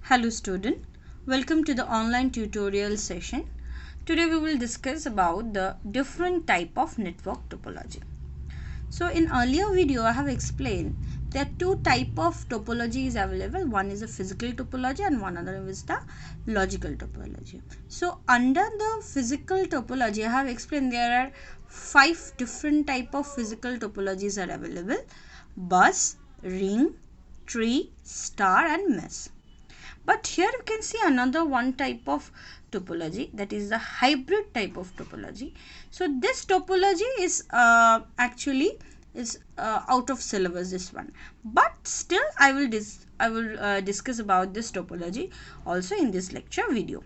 Hello student, welcome to the online tutorial session. Today we will discuss about the different type of network topology. So in earlier video I have explained there are two type of topologies available. One is a physical topology and one other is the logical topology. So under the physical topology I have explained there are 5 different type of physical topologies are available: bus, ring, tree, star and mesh. But here you can see another one type of topology, that is the hybrid type of topology. So this topology is actually out of syllabus, this one, but still I will discuss about this topology also in this lecture video.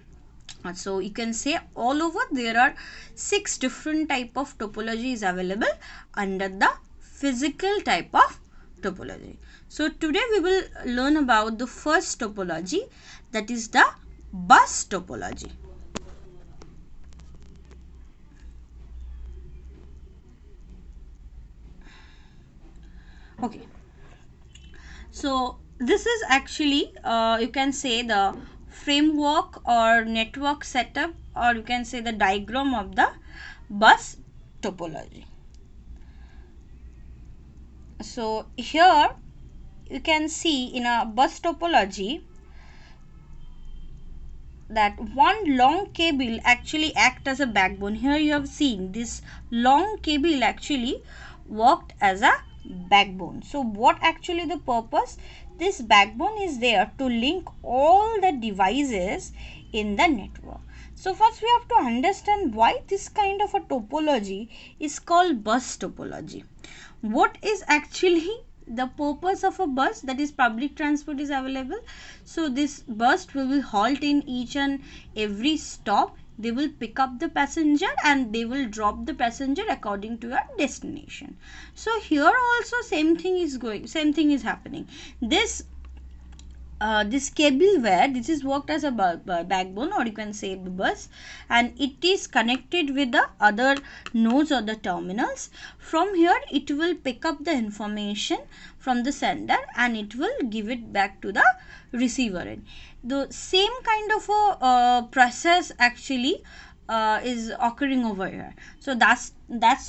So you can say all over there are 6 different type of topologies available under the physical type of topology. So today we will learn about the first topology, that is the bus topology. Okay, so this is actually you can say the framework or network setup, or you can say the diagram of the bus topology. So here you can see in a bus topology that one long cable actually act as a backbone. Here you have seen this long cable actually worked as a backbone. So what actually the purpose? This backbone is there to link all the devices in the network. So first we have to understand why this kind of a topology is called bus topology. What is actually the purpose of a bus? That is, public transport is available. So this bus will halt in each and every stop. They will pick up the passenger and they will drop the passenger according to your destination. So here also same thing is happening. This cable wire, this is worked as a backbone, or you can say the bus, and it is connected with the other nodes or the terminals. From here it will pick up the information from the sender and it will give it back to the receiver end. The same kind of a process actually is occurring over here. So that's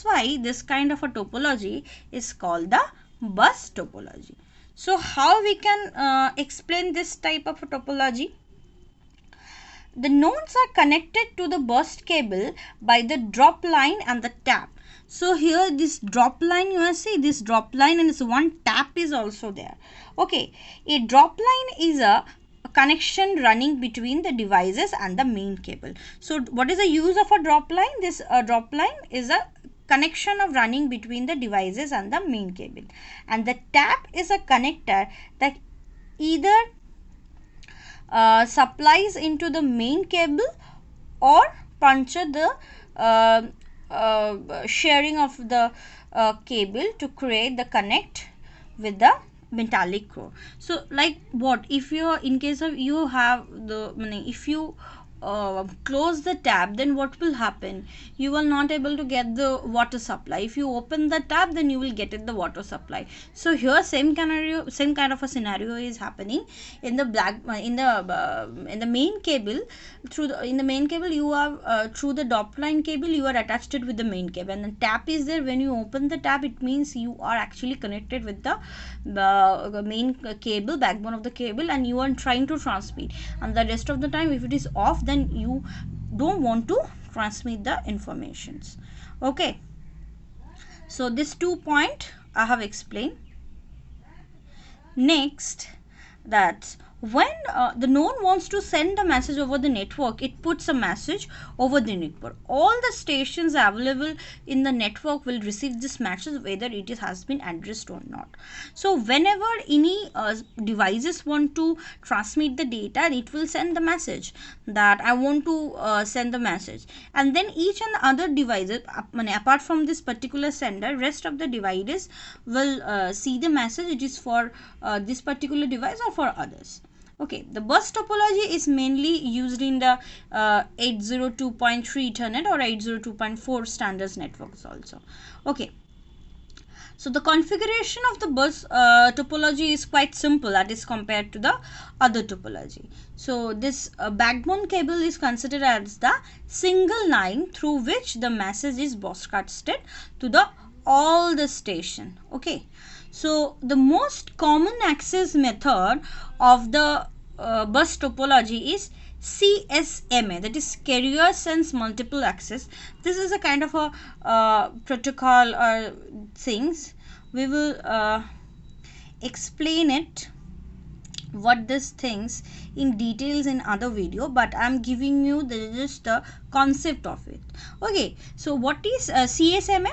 why this kind of a topology is called the bus topology. So how we can explain this type of a topology? The nodes are connected to the bus cable by the drop line and the tap. So here this drop line, you see this drop line, and this one tap is also there. Okay, a drop line is a connection running between the devices and the main cable. So what is the use of a drop line? This drop line is a connection of running between the devices and the main cable, and the tap is a connector that either supplies into the main cable or puncture the sharing of the cable to create the connect with the metallic core. So like what if you are in case of you have the if you close the tap, then what will happen? You will not able to get the water supply. If you open the tap, then you will get it the water supply. So here same kind of a scenario is happening in the in the main cable. In the main cable you are through the drop line cable you are attached it with the main cable, and the tap is there. When you open the tap, it means you are actually connected with the main cable, backbone of the cable, and you are trying to transmit, and the rest of the time if it is off, then you don't want to transmit the informations. Okay, so this 2 point I have explained. Next, that when the node wants to send a message over the network, it puts a message over the network. All the stations available in the network will receive this message whether it has been addressed or not. So whenever any devices want to transmit the data, it will send the message that I want to send the message, and then each and other devices apart from this particular sender, rest of the devices will see the message it is for this particular device or for others. Okay, the bus topology is mainly used in the 802.3 Ethernet or 802.4 standards networks also. Okay, So the configuration of the bus topology is quite simple as compared to the other topology. So this backbone cable is considered as the single line through which the message is broadcasted to the all the station. Okay. So the most common access method of the bus topology is CSMA, that is carrier sense multiple access. This is a kind of a protocol or things. We will explain it what these things in details in other video, but I'm giving you just the concept of it. Okay, so what is CSMA?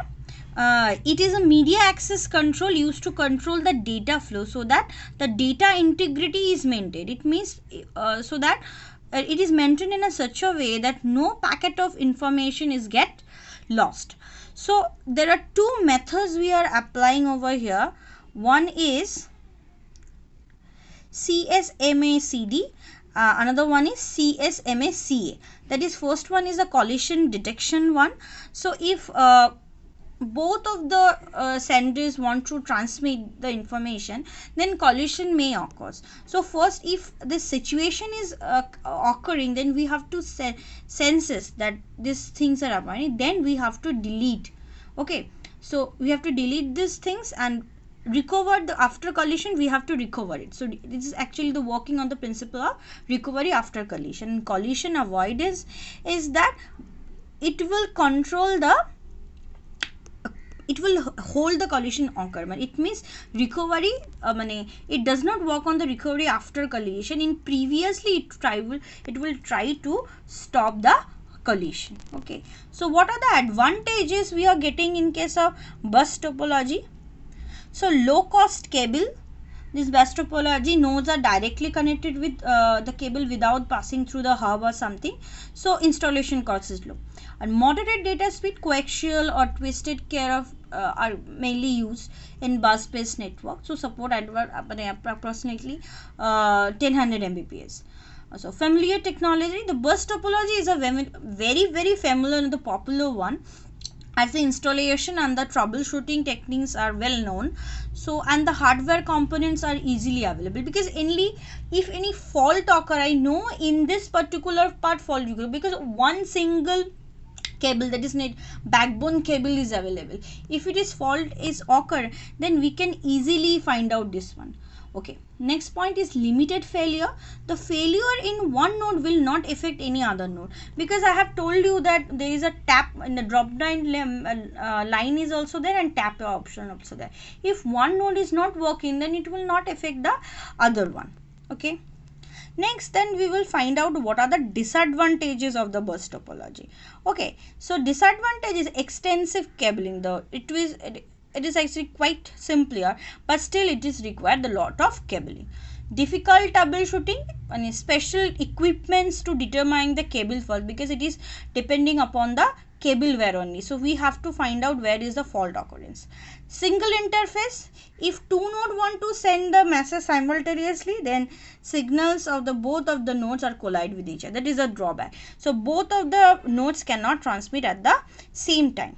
It is a media access control used to control the data flow so that the data integrity is maintained. It means so that it is maintained in a such a way that no packet of information is get lost. So there are two methods we are applying over here. One is CSMA-CD, another one is CSMA-CA. That is, first one is a collision detection one. So if both of the senders want to transmit the information, then collision may occur. So first, if this situation is occurring, then we have to senses that these things are happening, then we have to delete. Okay, so we have to delete these things and recover the after collision. We have to recover it. So this is actually the working on the principle of recovery after collision. Collision avoidance is that it will control the it will hold the collision occur. It means recovery it does not work on the recovery after collision. In previously it will try to stop the collision. Okay, so what are the advantages we are getting in case of bus topology? So low cost cable. This bus topology nodes are directly connected with the cable without passing through the hub or something. So installation cost is low. And moderate data speed, coaxial or twisted pair of are mainly used in bus based network. So support approximately 1000 Mbps. So familiar technology. The bus topology is a very familiar and the popular one, as the installation and the troubleshooting techniques are well known. So and the hardware components are easily available, because only if any fault occur, I know in this particular part fault occur, because one single cable, that is net backbone cable, is available. If it is fault is occur, then we can easily find out this one. Okay, next point is limited failure. The failure in one node will not affect any other node, because I have told you that there is a tap in the drop down line is also there, and tap option also there. If one node is not working, then it will not affect the other one. Okay, next then we will find out what are the disadvantages of the bus topology. Okay, so disadvantage is extensive cabling. It is actually quite simpler, but still it is required a lot of cabling. Difficult troubleshooting and special equipments to determine the cable fault, because it is depending upon the cable wear only. So we have to find out where is the fault occurrence. Single interface. If two nodes want to send the message simultaneously, then signals of the both of the nodes are collide with each other. That is a drawback. So both of the nodes cannot transmit at the same time.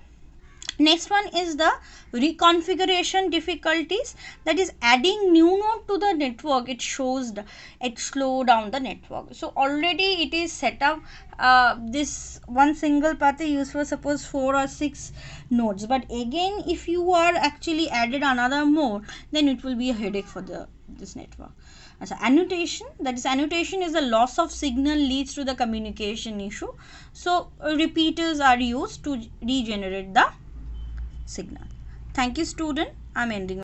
Next one is the reconfiguration difficulties, that is adding new node to the network. It slow down the network. So already it is set up this one single path is used for suppose 4 or 6 nodes, but again if you are actually added another more, then it will be a headache for this network. So annotation, that is annotation is the loss of signal leads to the communication issue. So repeaters are used to regenerate the signal. Thank you student. I am ending.